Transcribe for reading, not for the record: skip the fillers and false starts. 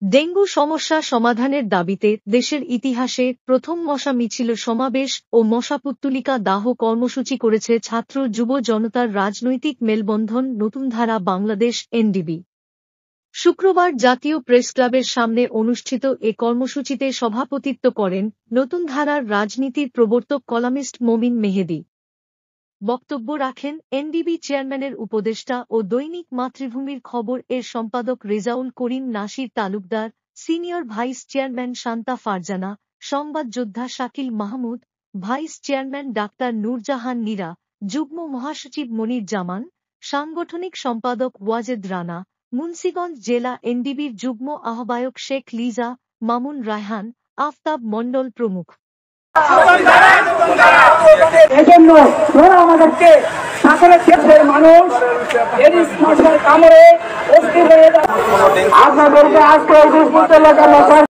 Dengue সমস্যা সমাধানের দাবিতে দেশের ইতিহাসে প্রথম মশা মিছিল সমাবেশ ও মশাপুত্তলিকা দাহ কর্মসূচি করেছে ছাত্র যুব জনতার রাজনৈতিক মেলবন্ধন নতুনধারা বাংলাদেশ এনডিবি। শুক্রবার জাতীয় প্রেসক্লাবের সামনে অনুষ্ঠিত এ কর্মসূচিতে সভাপতিত্ব করেন নতুনধারার রাজনীতির প্রবর্তক কলামিস্ট মমিন মেহেদী। বক্তব্য রাখেন এনডিবি চেয়ারম্যানের উপদেষ্টা ও দৈনিক মাতৃভূমির খবর এর সম্পাদক Rezaul Karim Nasir Talukdar, senior vice chairman Shanta Farzana, সংবাদ যোদ্ধা Shakil Mahmud, vice chairman doctor Nurjahan Nira, যুগ্ম মহাসচিব মনির জামান, সাংগঠনিক সম্পাদক ওয়াজেদ রানা, মুন্সিগঞ্জ জেলা এনডিবির যুগ্ম আহ্বায়ক শেখ লিজা, মামুন রায়হান, আফতাব মণ্ডল প্রমুখ। এজন্য ওরা আমাদেরকে সাগরের দেশের মানুষ এরিস মাসের কামড়ে অস্থির হয়ে যায়। আপনাদেরকে আজকে